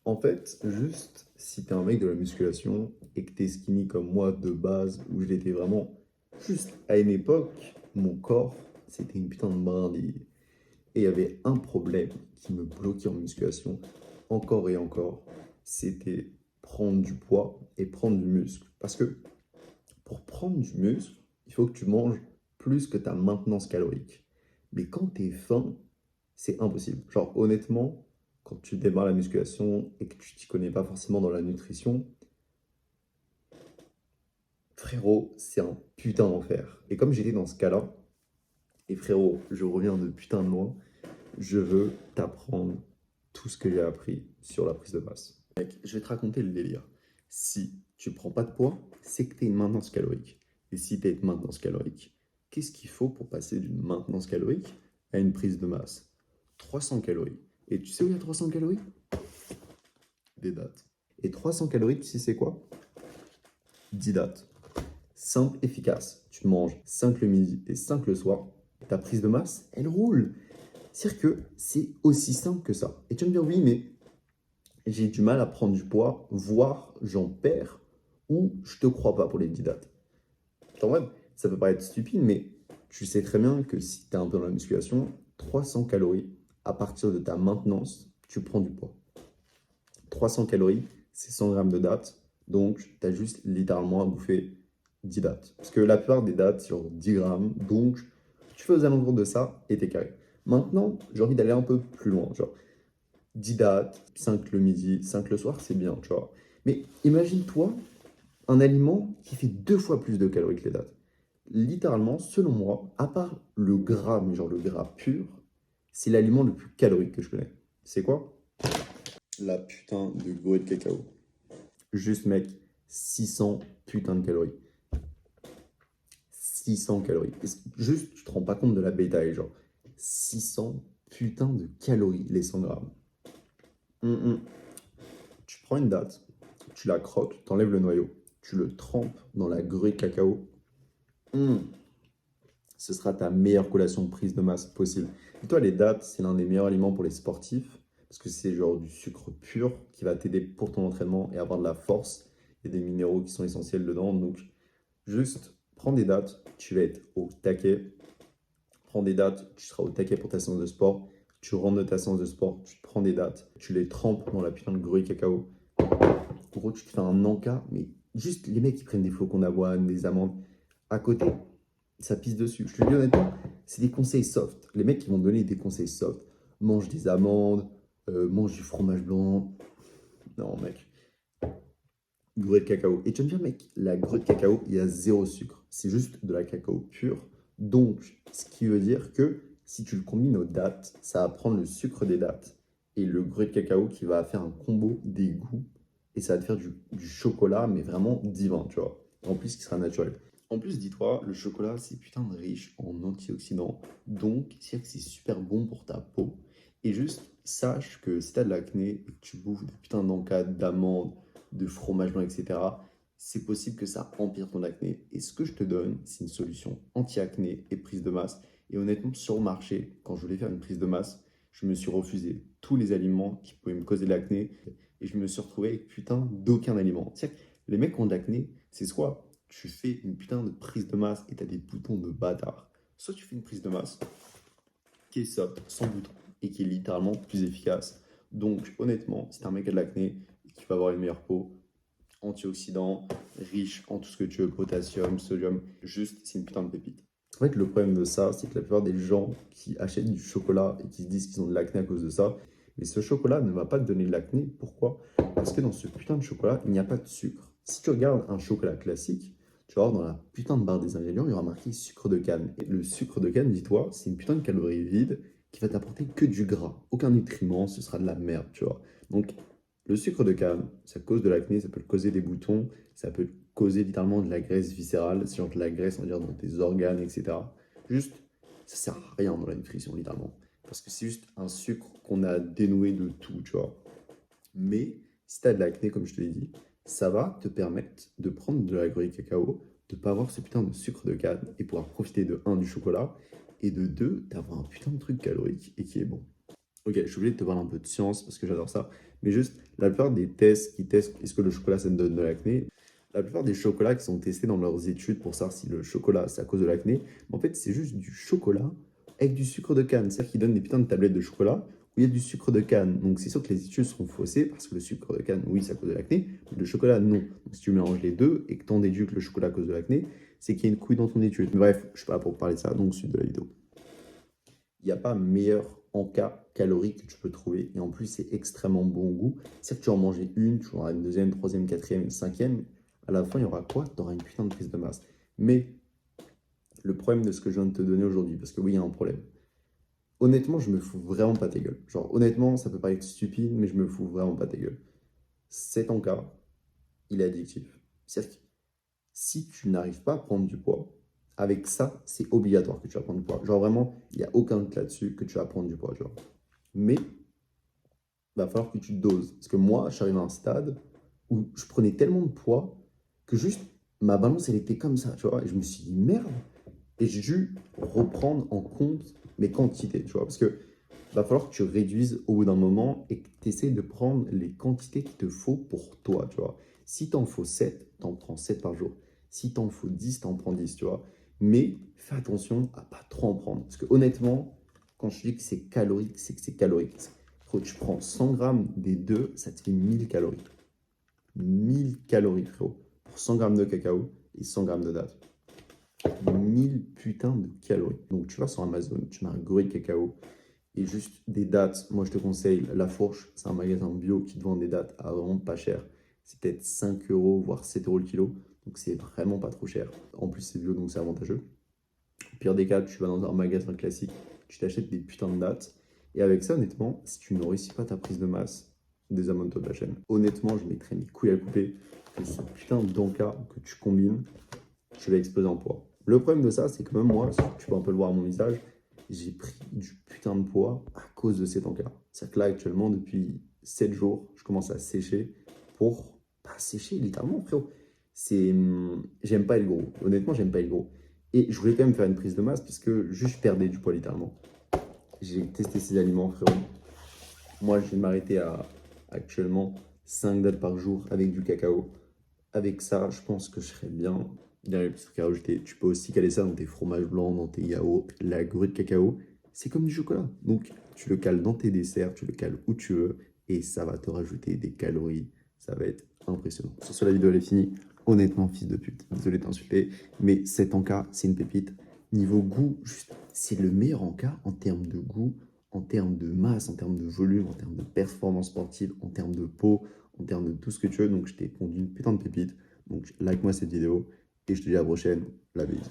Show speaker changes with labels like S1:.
S1: En fait, juste si t'es un mec de la musculation et que t'es skinny comme moi de base, où je l'étais vraiment, juste à une époque, mon corps, c'était une putain de brindille. Et il y avait un problème qui me bloquait en musculation, encore et encore, c'était prendre du poids et prendre du muscle. Parce que pour prendre du muscle, il faut que tu manges plus que ta maintenance calorique. Mais quand tu es faim, c'est impossible. Genre, honnêtement, quand tu démarres la musculation et que tu t'y connais pas forcément dans la nutrition, frérot, c'est un putain d'enfer. Et comme j'étais dans ce cas-là, et frérot, je reviens de putain de loin, je veux t'apprendre tout ce que j'ai appris sur la prise de masse. Mec, je vais te raconter le délire. Si tu prends pas de poids, c'est que tu es une maintenance calorique. Et si tu es une maintenance calorique, qu'est-ce qu'il faut pour passer d'une maintenance calorique à une prise de masse? 300 calories. Et tu sais où il y a 300 calories? Des dates. Et 300 calories, tu sais c'est quoi? 10 dates. Simple, efficace. Tu manges 5 le midi et 5 le soir. Ta prise de masse, elle roule. C'est-à-dire que c'est aussi simple que ça. Et tu vas me dire, oui, mais j'ai du mal à prendre du poids, voire j'en perds, ou je te crois pas pour les 10 dates. En vrai, ça peut paraître stupide, mais tu sais très bien que si tu es un peu dans la musculation, 300 calories, à partir de ta maintenance, tu prends du poids. 300 calories, c'est 100 grammes de dates, donc tu as juste littéralement à bouffer 10 dates. Parce que la plupart des dates, c'est sur 10 grammes, donc tu fais aux alentours de ça et t'es carré. Maintenant, j'ai envie d'aller un peu plus loin, genre 10 dates, 5 le midi, 5 le soir, c'est bien, tu vois. Mais imagine-toi un aliment qui fait 2 fois plus de calories que les dates. Littéralement, selon moi, à part le gras, mais genre le gras pur, c'est l'aliment le plus calorique que je connais. C'est quoi? La putain de gourmet de cacao. Juste, mec, 600 putains de calories. 600 calories. Juste, tu te rends pas compte de la bétail, genre. 600 putains de calories, les 100 grammes. Tu prends une date, tu la croques, tu enlèves le noyau, tu le trempes dans la grue de cacao. Hum, Ce sera ta meilleure collation de prise de masse possible. Et toi, les dates, c'est l'un des meilleurs aliments pour les sportifs parce que c'est genre du sucre pur qui va t'aider pour ton entraînement et avoir de la force. Il y a des minéraux qui sont essentiels dedans. Donc, juste prends des dates, tu vas être au taquet. Prends des dates, tu seras au taquet pour ta séance de sport. Tu rentres de ta séance de sport, tu te prends des dates, tu les trempes dans la putain de grue de cacao. En gros, tu te fais un encas, mais juste les mecs qui prennent des flocons d'avoine, des amandes, à côté, ça pisse dessus. Je te dis honnêtement, c'est des conseils soft. Les mecs qui vont te donner des conseils soft. Mange des amandes, mange du fromage blanc. Non, mec. Grue de cacao. Et tu vas me dire, mec, la grue de cacao, il y a zéro sucre. C'est juste de la cacao pure. Donc, ce qui veut dire que si tu le combines aux dates, ça va prendre le sucre des dates et le grue de cacao qui va faire un combo des goûts. Et ça va te faire du chocolat, mais vraiment divin, tu vois. En plus, qui sera naturel. En plus, dis-toi, le chocolat, c'est putain de riche en antioxydants. Donc, c'est que c'est super bon pour ta peau. Et juste, sache que si t'as de l'acné et que tu bouffes des putains d'encas, d'amandes, de fromage blanc, etc., c'est possible que ça empire ton acné. Et ce que je te donne, c'est une solution anti-acné et prise de masse. Et honnêtement, sur le marché, quand je voulais faire une prise de masse, je me suis refusé tous les aliments qui pouvaient me causer de l'acné. Et je me suis retrouvé avec putain d'aucun aliment. C'est-à-dire que les mecs qui ont de l'acné, c'est soit tu fais une putain de prise de masse et t'as des boutons de bâtard, soit tu fais une prise de masse qui est soft, sans bouton, et qui est littéralement plus efficace. Donc honnêtement, si t'es un mec qui a de l'acné, qui va avoir une meilleure peau, antioxydants, riche en tout ce que tu veux, potassium, sodium, juste c'est une putain de pépite. En fait, le problème de ça, c'est que la plupart des gens qui achètent du chocolat et qui se disent qu'ils ont de l'acné à cause de ça, mais ce chocolat ne va pas te donner de l'acné. Pourquoi? Parce que dans ce putain de chocolat, il n'y a pas de sucre. Si tu regardes un chocolat classique, tu vas voir dans la putain de barre des ingrédients, il y aura marqué sucre de canne. Et le sucre de canne, dis-toi, c'est une putain de calorie vide qui va t'apporter que du gras. Aucun nutriment, ce sera de la merde, tu vois. Donc, le sucre de canne, ça cause de l'acné, ça peut te causer des boutons, ça peut te causer littéralement de la graisse viscérale, si on te la graisse, on va dire dans tes organes, etc. Juste, ça sert à rien dans la nutrition, littéralement. Parce que c'est juste un sucre qu'on a dénoué de tout, tu vois. Mais si tu as de l'acné, comme je te l'ai dit, ça va te permettre de prendre de la grille cacao, de ne pas avoir ce putain de sucre de canne et pouvoir profiter de un du chocolat et de 2 d'avoir un putain de truc calorique et qui est bon. Ok, je suis obligé de te parler un peu de science parce que j'adore ça. mais juste la plupart des tests qui testent est-ce que le chocolat ça me donne de l'acné, la plupart des chocolats qui sont testés dans leurs études pour savoir si le chocolat c'est à cause de l'acné, en fait c'est juste du chocolat avec du sucre de canne. C'est-à-dire qu'ils donnent des putains de tablettes de chocolat où il y a du sucre de canne. Donc c'est sûr que les études seront faussées parce que le sucre de canne, oui, c'est à cause de l'acné, mais le chocolat, non. Donc si tu mélanges les deux et que tu en déduis que le chocolat à cause de l'acné, c'est qu'il y a une couille dans ton étude. Bref, je suis pas là pour parler de ça, donc suite de la vidéo. Il n'y a pas meilleur encas calorique que tu peux trouver. Et en plus, c'est extrêmement bon au goût. C'est que tu en mangeais une, tu en auras une deuxième, troisième, quatrième, une cinquième. À la fin, il y aura quoi? Tu auras une putain de prise de masse. Mais le problème de ce que je viens de te donner aujourd'hui, parce que oui, il y a un problème. Honnêtement, je me fous vraiment pas ta gueule. Genre, honnêtement, ça peut paraître stupide, mais je me fous vraiment pas ta gueule. Cet encas, il est addictif. C'est-à-dire que si tu n'arrives pas à prendre du poids, avec ça, c'est obligatoire que tu vas prendre du poids. Genre vraiment, il n'y a aucun doute là-dessus que tu vas prendre du poids. Genre. Mais il va falloir que tu te doses. Parce que moi, je suis arrivé à un stade où je prenais tellement de poids que juste ma balance, elle était comme ça, tu vois. Et je me suis dit, merde. Et j'ai dû reprendre en compte mes quantités, tu vois. Parce que va falloir que tu réduises au bout d'un moment et que tu essaies de prendre les quantités qu'il te faut pour toi, tu vois. Si t'en faut 7, t'en prends 7 par jour. Si t'en faut 10, t'en prends 10, tu vois. Mais fais attention à pas trop en prendre. Parce que honnêtement, quand je dis que c'est calorique, c'est que c'est calorique. Frérot, tu prends 100 grammes des deux, ça te fait 1000 calories. 1000 calories, frérot. Pour 100 grammes de cacao et 100 grammes de dattes. 1000 putains de calories. Donc tu vas sur Amazon, tu mets un gorille cacao et juste des dattes. Moi je te conseille La Fourche, c'est un magasin bio qui te vend des dattes à vraiment pas cher. C'est peut-être 5 euros, voire 7 euros le kilo. Donc c'est vraiment pas trop cher. En plus c'est bio donc c'est avantageux. Au pire des cas, tu vas dans un magasin classique, tu t'achètes des putains de dattes. Et avec ça, honnêtement, si tu ne réussis pas ta prise de masse, désabonne-toi de la chaîne. Honnêtement, je mettrais mes couilles à couper. Que ce putain d'encas que tu combines, je vais exploser en poids. Le problème de ça, c'est que même moi, tu peux un peu le voir à mon visage, j'ai pris du putain de poids à cause de cet encas. C'est-à-dire que là, actuellement, depuis 7 jours, je commence à sécher pour pas sécher, littéralement, frérot. J'aime pas être gros. Honnêtement, j'aime pas être gros. Et je voulais quand même faire une prise de masse parce que juste je perdais du poids, littéralement. J'ai testé ces aliments, frérot. Moi, je vais m'arrêter à actuellement 5 dates par jour avec du cacao. Avec ça, je pense que je serais bien. Dernier petit truc à rajouter, tu peux aussi caler ça dans tes fromages blancs, dans tes yaourts. La grue de cacao, c'est comme du chocolat. Donc, tu le cales dans tes desserts, tu le cales où tu veux, et ça va te rajouter des calories. Ça va être impressionnant. Sur ce, la vidéo, elle est finie. Honnêtement, fils de pute, désolé de t'insulter, mais cet encas, c'est une pépite. Niveau goût, c'est le meilleur encas en termes de goût, en termes de masse, en termes de volume, en termes de performance sportive, en termes de peau, en termes de tout ce que tu veux. Donc, je t'ai pondu une putain de pépite. Donc, like-moi cette vidéo et je te dis à la prochaine. La bise.